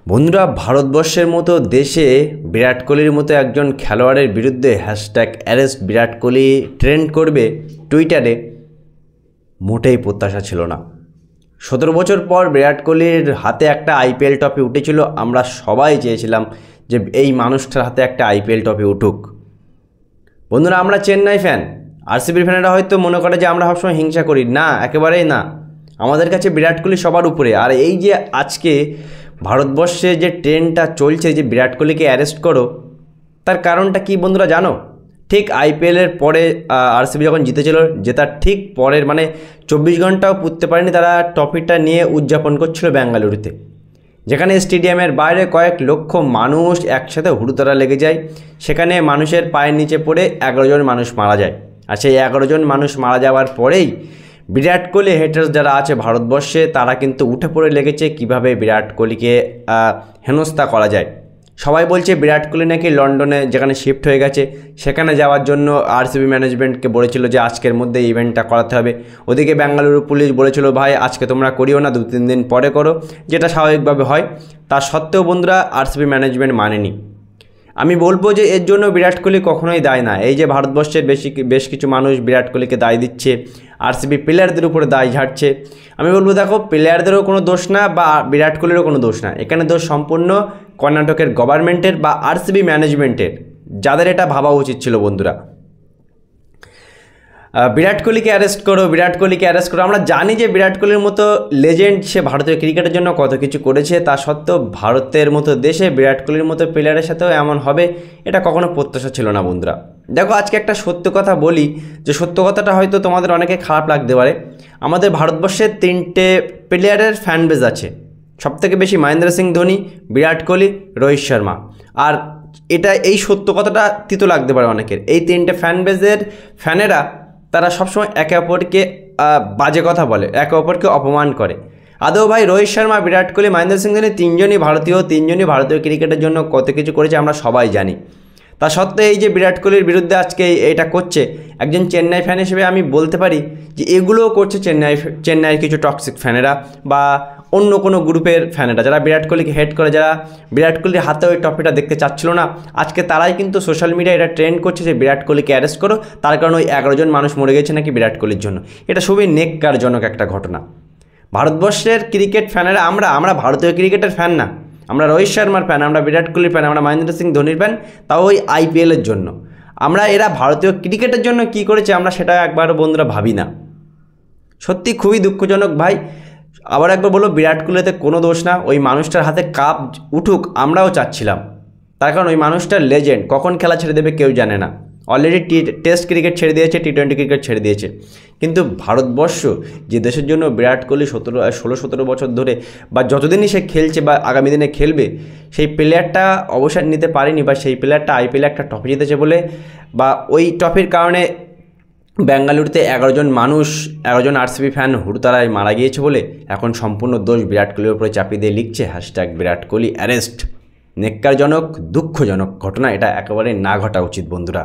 বন্ধুরা, ভারতবর্ষের মতো দেশে বিরাট কোহলির মতো একজন খেলোয়াড়ের বিরুদ্ধে #অ্যারেস্ট বিরাট কোহলি ট্রেন্ড করবে টুইটারে মোটেই প্রত্যাশা ছিল না। 17 বছর পর বিরাট কোহলির হাতে একটা আইপিএল ট্রফি উঠেছিল। আমরা সবাই চেয়েছিলাম যে এই মানুষটার হাতে একটা আইপিএল ট্রফি উঠুক। বন্ধুরা, আমরা চেন্নাই ফ্যান, আরসিবির ফ্যানেরা হয়তো মনে করে যে আমরা সবসময় হিংসা করি। না, একেবারেই না। আমাদের কাছে বিরাট কোহলি সবার উপরে। আর এই যে আজকে ভারতবর্ষে যে ট্রেন্ডটা চলছে যে বিরাট কোহলিকে অ্যারেস্ট করো, তার কারণটা কি বন্ধুরা জানো? ঠিক আইপিএলের পরে আরসিবি যখন জিতেছিল, জেতার ঠিক পরের 24 ঘন্টাও পুততে পারেনি, তারা ট্রফিটা নিয়ে উদযাপন করছিল বেঙ্গালুরুতে, যেখানে স্টেডিয়ামের বাইরে কয়েক লক্ষ মানুষ একসাথে হুড়োতাড়া লেগে যায়। সেখানে মানুষের পায়ের নিচে পড়ে 11 জন মানুষ মারা যায়। আর সেই 11 জন মানুষ মারা যাওয়ার পরেই বিরাট কোহলি হেটার্স যারা আছে ভারতবর্ষে, তারা কিন্তু উঠে পড়ে লেগেছে কিভাবে বিরাট কোহলিকে হেনস্থা করা যায়। সবাই বলছে বিরাট কোহলি নাকি লন্ডনে যেখানে শিফট হয়ে গেছে, সেখানে যাওয়ার জন্য আরসিবি ম্যানেজমেন্টকে বলেছিল যে আজকের মধ্যে ইভেন্টটা করাতে হবে। ওদিকে বেঙ্গালুরু পুলিশ বলেছিল ভাই আজকে তোমরা করিও না, 2-3 দিন পরে করো, যেটা স্বাভাবিকভাবে হয়। তা সত্ত্বেও বন্ধুরা আরসিবি ম্যানেজমেন্ট মানেনি। আমি বলবো যে এর জন্য বিরাট কোহলি কখনোই দায় না। এই যে ভারতবর্ষের বেশ কিছু মানুষ বিরাট কোহলিকে দায় দিচ্ছে, আরসিবি প্লেয়ারদের উপরে দায় ঝাড়ছে। আমি বলবো দেখো, প্লেয়ারদেরও কোনো দোষ না বা বিরাট কোহলিরও কোনো দোষ না। এখানে দোষ সম্পূর্ণ কর্ণাটকের গভর্নমেন্টের বা আরসিবি ম্যানেজমেন্টের, যাদের এটা ভাবা উচিত ছিল বন্ধুরা। বিরাট কোহলিকে অ্যারেস্ট করো, বিরাট কোহলিকে অ্যারেস্ট করো। আমরা জানি যে বিরাট কোহলির মতো লেজেন্ড, সে ভারতীয় ক্রিকেটের জন্য কত কিছু করেছে। তা সত্ত্বেও ভারতের মতো দেশে বিরাট কোহলির মতো প্লেয়ারের সাথেও এমন হবে, এটা কখনো প্রত্যাশা ছিল না বন্ধুরা। দেখো, আজকে একটা সত্য কথা বলি, যে সত্য কথাটা হয়তো তোমাদের অনেকে খারাপ লাগতে পারে। আমাদের ভারতবর্ষের 3টে প্লেয়ারের ফ্যান বেজ আছে। সবথেকে বেশি মহেন্দ্র সিং ধোনি, বিরাট কোহলি, রোহিত শর্মা। আর এই সত্য কথাটা তিতো লাগতে পারে অনেকের। এই 3টে ফ্যান বেজের ফ্যানেরা তারা সবসময় একে অপরকে বাজে কথা বলে, একে অপরকে অপমান করে। আদৌ ভাই রোহিত শর্মা, বিরাট কোহলি, মহেন্দ্র সিং ধোনি তিনজনই ভারতীয় ক্রিকেটের জন্য কত কিছু করেছে আমরা সবাই জানি। তা সত্ত্বেও এই যে বিরাট কোহলির বিরুদ্ধে আজকে এটা করছে, একজন চেন্নাই ফ্যান হিসেবে আমি বলতে পারি যে এগুলোও করছে চেন্নাইয়ের কিছু টক্সিক ফ্যানেরা বা অন্য কোনো গ্রুপের ফ্যানেরা, যারা বিরাট কোহলিকে হেট করে, যারা বিরাট কোহলির হাতে ওই ট্রফিটা দেখতে চাচ্ছিল না। আজকে তারাই কিন্তু সোশ্যাল মিডিয়ায় এটা ট্রেন্ড করছে যে বিরাট কোহলিকে অ্যারেস্ট করো, তার কারণে ওই 11 জন মানুষ মরে গেছে নাকি বিরাট কোহলির জন্য। এটা খুবই নেক্কারজনক একটা ঘটনা। ভারতবর্ষের ক্রিকেট ফ্যানেরা, আমরা ভারতীয় ক্রিকেটের ফ্যান না, আমরা রোহিত শর্মার ফ্যান, আমরা বিরাট কোহলির ফ্যান, আমরা মহেন্দ্র সিং ধোনির ফ্যান, তাও ওই আইপিএলের জন্য। আমরা এরা ভারতীয় ক্রিকেটের জন্য কি করেছে আমরা সেটা একবারও বন্ধুরা ভাবি না। সত্যি খুবই দুঃখজনক ভাই। আবার একবার বলবো, বিরাট কোহলিতে কোনো দোষ না। ওই মানুষটার হাতে কাপ উঠুক আমরাও চাচ্ছিলাম, তার কারণ ওই মানুষটার লেজেন্ড, কখন খেলা ছেড়ে দেবে কেউ জানে না। অলরেডি টেস্ট ক্রিকেট ছেড়ে দিয়েছে, টি20 ক্রিকেট ছেড়ে দিয়েছে। কিন্তু ভারতবর্ষ যে দেশের জন্য বিরাট কোহলি 16-17 বছর ধরে বা যতদিনই সে খেলছে বা আগামী দিনে খেলবে, সেই প্লেয়ারটা অবসর নিতে পারেনি, বা সেই প্লেয়ারটা আইপিএলে একটা ট্রফি জিতেছে বলে, বা ওই ট্রফির কারণে বেঙ্গালুরুতে 11 জন মানুষ, 11 জন আরসিবি ফ্যান হুড়োতাড়ায় মারা গিয়েছে বলে এখন সম্পূর্ণ দোষ বিরাট কোহলির উপরে চাপিয়ে দিয়ে লিখছে #বিরাট কোহলি অ্যারেস্ট। নেক্কারজনক, দুঃখজনক ঘটনা। এটা একেবারে না ঘটা উচিত বন্ধুরা।